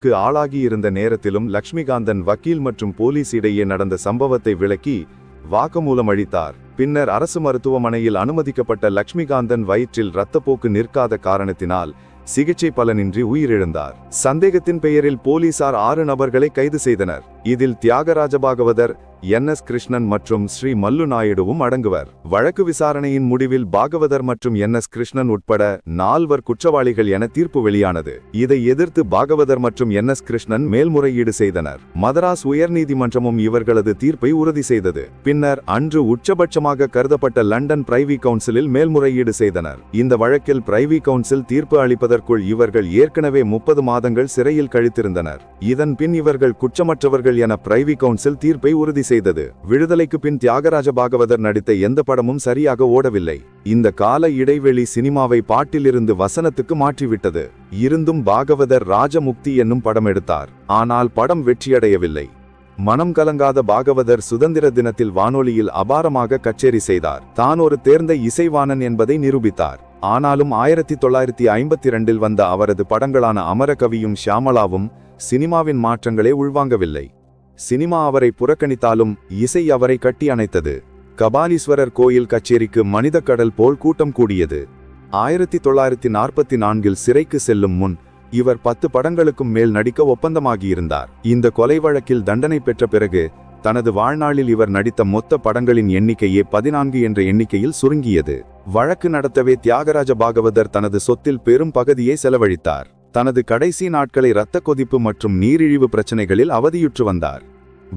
ஆளாகியிருந்த நேரத்திலும் லக்ஷ்மிகாந்தன் வக்கீல் மற்றும் போலீஸ் இடையே நடந்த சம்பவத்தை விளக்கி வாக்குமூலம் அளித்தார். பின்னர் அரசு மருத்துவமனையில் அனுமதிக்கப்பட்ட லக்ஷ்மிகாந்தன் வயிற்றில் இரத்தப்போக்கு நிற்காத காரணத்தினால் சிகிச்சை பலனின்றி உயிரிழந்தார். சந்தேகத்தின் பெயரில் போலீசார் 6 நபர்களை கைது செய்தனர். இதில் தியாகராஜ பாகவதர், NS கிருஷ்ணன் மற்றும் ஸ்ரீ மல்லு நாயுடுவும் அடங்குவர். வழக்கு விசாரணையின் முடிவில் பாகவதர் மற்றும் NS கிருஷ்ணன் உட்பட 4 குற்றவாளிகள் என தீர்ப்பு வெளியானது. இதை எதிர்த்து பாகவதர் மற்றும் NS கிருஷ்ணன் மேல்முறையீடு செய்தனர். மதராஸ் உயர்நீதிமன்றமும் இவர்களது தீர்ப்பை உறுதி செய்தது. பின்னர் அன்று உச்சபட்சமாக கருதப்பட்ட லண்டன் பிரைவி கவுன்சிலில் மேல்முறையீடு செய்தனர். இந்த வழக்கில் பிரைவி கவுன்சில் தீர்ப்பு அளிப்பதற்குள் இவர்கள் ஏற்கனவே 30 மாதங்கள் சிறையில் கழித்திருந்தனர். இதன் பின் இவர்கள் குற்றமற்றவர்கள் என பிரைவி கவுன்சில் தீர்ப்பை உறுதி செய்தது. விடுதலைக்கு பின் தியாகராஜ பாகவதர் நடித்த எந்த படமும் சரியாக ஓடவில்லை. இந்த கால இடைவெளி சினிமாவை பாட்டிலிருந்து வசனத்துக்கு மாற்றிவிட்டது. இருந்தும் பாகவதர் ராஜமுக்தி என்னும் படம் எடுத்தார். ஆனால் படம் வெற்றியடையவில்லை. மனம் கலங்காத பாகவதர் சுதந்திர தினத்தில் வானொலியில் அபாரமாக கச்சேரி செய்தார். தான் ஒரு தேர்ந்த இசைவாணன் என்பதை நிரூபித்தார். ஆனாலும் 1952இல் வந்த அவரது படங்களான அமரகவியும் ஷியாமளாவும் சினிமாவின் மாற்றங்களை உள்வாங்கவில்லை. சினிமா அவரை புறக்கணித்தாலும் இசை அவரை கட்டி அணைத்தது. கபாலீஸ்வரர் கோயில் கச்சேரிக்கு மனித கடல் போல் கூட்டம் கூடியது. 1944இல் சிறைக்கு செல்லும் முன் இவர் 10 படங்களுக்கும் மேல் நடிக்க ஒப்பந்தமாகியிருந்தார். இந்த கொலை வழக்கில் தண்டனை பெற்ற பிறகு தனது வாழ்நாளில் இவர் நடித்த மொத்த படங்களின் எண்ணிக்கையே 14 என்ற எண்ணிக்கையில் சுருங்கியது. வழக்கு நடத்தவே தியாகராஜ பாகவதர் தனது சொத்தில் பெரும் பகுதியை செலவழித்தார். தனது கடைசி நாட்களை இரத்த கொதிப்பு மற்றும் நீரிழிவு பிரச்சனைகளில் அவதியுற்று வந்தார்.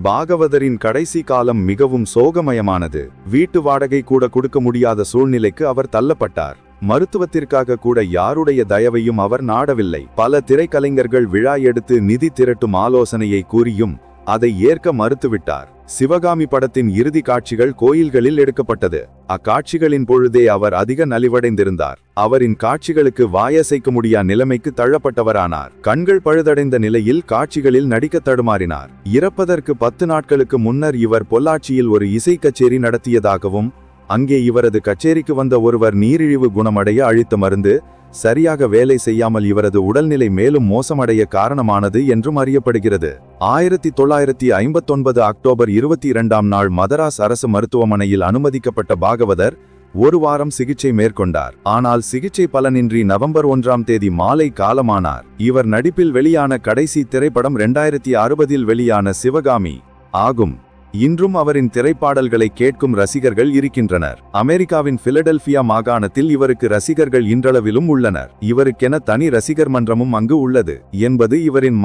பாகவதரின் கடைசி காலம் மிகவும் சோகமயமானது. வீட்டு வாடகை கூட கொடுக்க முடியாத சூழ்நிலைக்கு அவர் தள்ளப்பட்டார். மருத்துவத்திற்காக கூட யாருடைய தயவையும் அவர் நாடவில்லை. பல திரைக்கலைஞர்கள் விழா எடுத்து நிதி திரட்டும் ஆலோசனையை கூறியும் அதை ஏற்க மறுத்துவிட்டார். சிவகாமி படத்தின் இறுதி காட்சிகள் கோயில்களில் எடுக்கப்பட்டது. அக்காட்சிகளின் பொழுதே அவர் அதிக நலிவடைந்திருந்தார். அவரின் காட்சிகளுக்கு வாயசைக்க முடியா நிலைமைக்கு தள்ளப்பட்டவரானார். கண்கள் பழுதடைந்த நிலையில் காட்சிகளில் நடிக்க தடுமாறினார். இறப்பதற்கு 10 நாட்களுக்கு முன்னர் இவர் பொள்ளாச்சியில் ஒரு இசை கச்சேரி நடத்தியதாகவும் அங்கே இவரது கச்சேரிக்கு வந்த ஒருவர் நீரிழிவு குணமடைய அளித்த மருந்து சரியாக வேலை செய்யாமல் இவரது உடல்நிலை மேலும் மோசமடைய காரணமானது என்றும் அறியப்படுகிறது. 1959 அக்டோபர் 22ஆம் நாள் மதராஸ் அரசு மருத்துவமனையில் அனுமதிக்கப்பட்ட பாகவதர் 1 வாரம் சிகிச்சை மேற்கொண்டார். ஆனால் சிகிச்சை பலனின்றி நவம்பர் 1ஆம் தேதி மாலை காலமானார். இவர் நடிப்பில் வெளியான கடைசி திரைப்படம் 2060இல் வெளியான சிவகாமி ஆகும். இன்றும் அவரின் திரைப்பாடல்களை கேட்கும் ரசிகர்கள் இருக்கின்றனர். அமெரிக்காவின் பிலடெல்பியா மாகாணத்தில் இவருக்கு ரசிகர்கள் இன்றளவிலும் உள்ளனர். இவருக்கென தனி ரசிகர் மன்றமும் அங்கு உள்ளது என்பது இவரின்